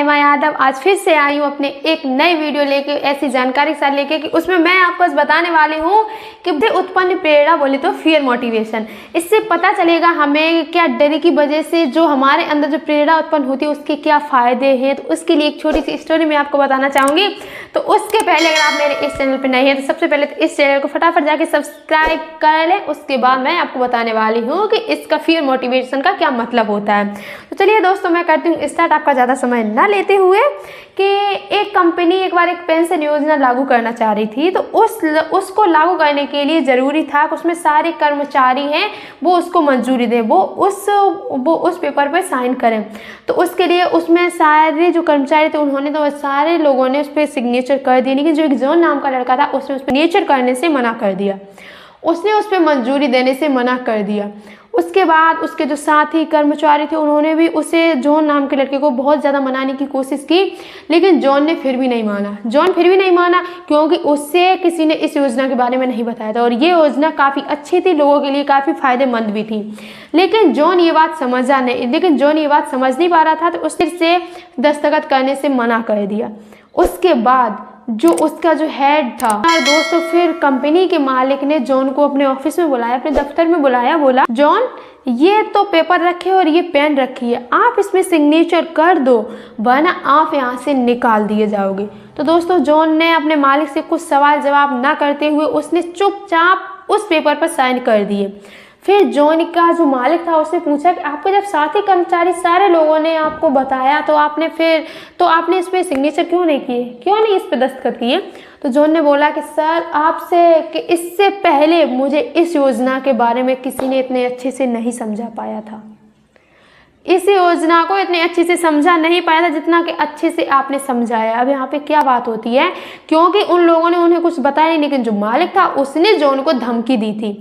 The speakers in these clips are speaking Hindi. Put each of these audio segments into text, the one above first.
महिमा यादव आज फिर से आई हूँ अपने एक नई वीडियो लेके, ऐसी जानकारी के साथ लेके कि उसमें मैं आपको बताने वाली हूँ कि उत्पन्न प्रेरणा बोले तो फियर मोटिवेशन। इससे पता चलेगा हमें क्या डर की वजह से जो हमारे अंदर जो प्रेरणा उत्पन्न होती है उसके क्या फ़ायदे हैं। तो उसके लिए एक छोटी सी स्टोरी मैं आपको बताना चाहूँगी। तो उसके पहले अगर आप मेरे इस चैनल पर नए हैं तो सबसे पहले तो इस चैनल को फटाफट जाके सब्सक्राइब कर लें। उसके बाद मैं आपको बताने वाली हूँ कि इसका फियर मोटिवेशन का क्या मतलब होता है। तो चलिए दोस्तों, मैं करती हूँ स्टार्ट आपका ज़्यादा समय ना लेते हुए कि एक कंपनी एक बार एक पेंशन योजना लागू करना चाह रही थी। तो उसको लागू करने के लिए ज़रूरी था कि उसमें सारे कर्मचारी हैं वो उसको मंजूरी दें, वो उस पेपर पर साइन करें। तो उसके लिए उसमें सारे जो कर्मचारी थे उन्होंने तो सारे लोगों ने उस पर सिग्नेचर कर दिए, लेकिन जो एक जॉन नाम का लड़का था उसने उस पर सिग्नेचर करने से मना कर दिया। उसने उस पर मंजूरी देने से मना कर दिया। उसके बाद उसके जो साथी कर्मचारी थे उन्होंने भी उसे जॉन नाम के लड़के को बहुत ज़्यादा मनाने की कोशिश की, लेकिन जॉन ने फिर भी नहीं माना। जॉन फिर भी नहीं माना क्योंकि उससे किसी ने इस योजना के बारे में नहीं बताया था और ये योजना काफ़ी अच्छी थी, लोगों के लिए काफ़ी फ़ायदेमंद भी थी। लेकिन जॉन ये बात समझ नहीं पा रहा था, तो उससे दस्तखत करने से मना कर दिया। उसके बाद जो उसका जो हेड था दोस्तों, फिर कंपनी के मालिक ने जॉन को अपने ऑफिस में बुलाया, अपने दफ्तर में बुलाया, बोला जॉन ये तो पेपर रखे और ये पेन रखी है, आप इसमें सिग्नेचर कर दो वरना आप यहाँ से निकाल दिए जाओगे। तो दोस्तों जॉन ने अपने मालिक से कुछ सवाल जवाब ना करते हुए उसने चुपचाप उस पेपर पर साइन कर दिए। फिर जॉन का जो मालिक था उसने पूछा कि आपके जब साथी कर्मचारी सारे लोगों ने आपको बताया तो आपने इस पर सिग्नेचर क्यों नहीं किए, क्यों नहीं इस पर दस्तखत किए? तो जॉन ने बोला कि सर आपसे कि इससे पहले मुझे इस योजना के बारे में किसी ने इतने अच्छे से नहीं समझा पाया था, इस योजना को इतने अच्छे से समझा नहीं पाया था जितना कि अच्छे से आपने समझाया। अब यहाँ पे क्या बात होती है, क्योंकि उन लोगों ने उन्हें कुछ बताया नहीं, लेकिन जो मालिक था उसने जॉन को धमकी दी थी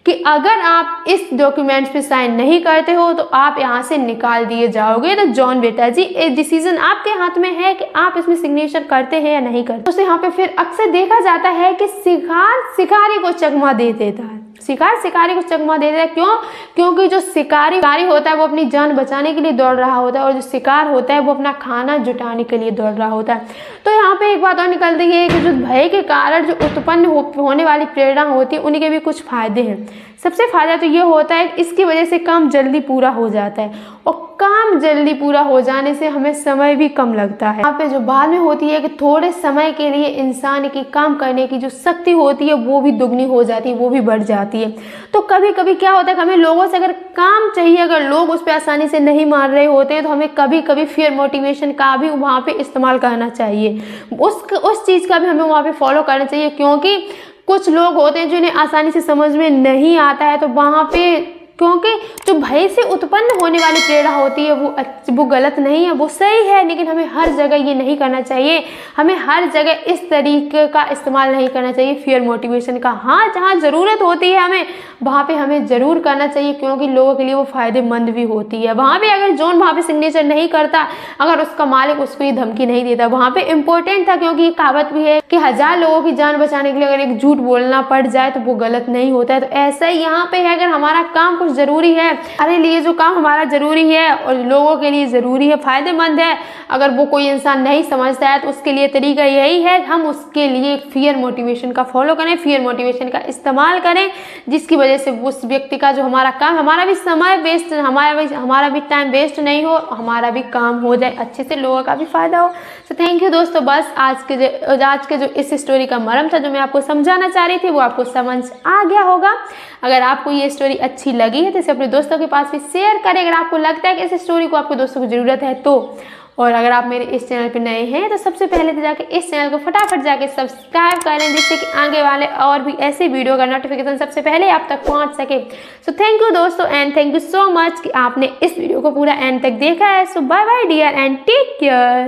कि अगर आप इस डॉक्यूमेंट्स पे साइन नहीं करते हो तो आप यहाँ से निकाल दिए जाओगे। तो जॉन बेटा जी, एक डिसीजन आपके हाथ में है कि आप इसमें सिग्नेचर करते हैं या नहीं करते। तो यहाँ पे फिर अक्सर देखा जाता है कि शिकार शिकारी को चकमा दे देता है, शिकारी को चकमा दे देता है। क्यों? क्योंकि जो शिकारी होता है वो अपनी जान बचाने के लिए दौड़ रहा होता है और जो शिकार होता है वो अपना खाना जुटाने के लिए दौड़ रहा होता है। तो यहाँ पे एक बात और निकलती है कि जो भय के कारण जो उत्पन्न होने वाली प्रेरणा होती है उनके भी कुछ फायदे हैं। सबसे फायदा तो ये होता है कि इसकी वजह से काम जल्दी पूरा हो जाता है और काम जल्दी पूरा हो जाने से हमें समय भी कम लगता है। यहाँ पे जो बाद में होती है कि थोड़े समय के लिए इंसान की काम करने की जो शक्ति होती है वो भी दुगनी हो जाती है, वो भी बढ़ जाती है। तो कभी कभी क्या होता है कि हमें लोगों से अगर काम चाहिए, अगर लोग उस पर आसानी से नहीं मान रहे होते हैं तो हमें कभी कभी फियर मोटिवेशन का भी वहाँ पे इस्तेमाल करना चाहिए, उस चीज़ का भी हमें वहाँ पे फॉलो करना चाहिए। क्योंकि कुछ लोग होते हैं जिन्हें आसानी से समझ में नहीं आता है, तो वहाँ पे क्योंकि जो भय से उत्पन्न होने वाली प्रेरणा होती है वो गलत नहीं है, वो सही है, लेकिन हमें हर जगह ये नहीं करना चाहिए। हमें हर जगह इस तरीके का इस्तेमाल नहीं करना चाहिए फियर मोटिवेशन का। हाँ, जहाँ ज़रूरत होती है हमें वहाँ पे हमें ज़रूर करना चाहिए, क्योंकि लोगों के लिए वो फ़ायदेमंद भी होती है। वहाँ पे अगर जॉन वहाँ पे सिग्नेचर नहीं करता, अगर उसका मालिक उसको ये धमकी नहीं देता, वहाँ पे इम्पोर्टेंट था, क्योंकि ये कहावत भी है कि 1000 लोगों की जान बचाने के लिए अगर एक झूठ बोलना पड़ जाए तो वो गलत नहीं होता है। तो ऐसा ही यहाँ पे है, अगर हमारा काम जरूरी है, हमारे लिए जो काम हमारा जरूरी है और लोगों के लिए जरूरी है, फायदेमंद है, अगर वो कोई इंसान नहीं समझता है तो उसके लिए तरीका यही है हम उसके लिए फियर मोटिवेशन का फॉलो करें, फियर मोटिवेशन का इस्तेमाल करें, जिसकी वजह से उस व्यक्ति का जो हमारा काम, हमारा भी समय वेस्ट, हमारा भी टाइम वेस्ट नहीं हो, हमारा भी काम हो जाए अच्छे से, लोगों का भी फायदा हो। तो थैंक यू दोस्तों, बस आज के जो इस स्टोरी का मर्म था जो मैं आपको समझाना चाह रही थी वो आपको समझ आ गया होगा। अगर आपको ये स्टोरी अच्छी लगी है तो इसे अपने दोस्तों के पास भी शेयर करें, अगर आपको लगता है कि इस स्टोरी को आपके दोस्तों को ज़रूरत है तो। और अगर आप मेरे इस चैनल पर नए हैं तो सबसे पहले तो जाके इस चैनल को फटाफट जाके सब्सक्राइब कर लें, जिससे कि आगे वाले और भी ऐसे वीडियो का नोटिफिकेशन सबसे पहले आप तक पहुंच सके। सो थैंक यू दोस्तों and thank you so much कि आपने इस वीडियो को पूरा एंड तक देखा है। So bye bye dear and take care.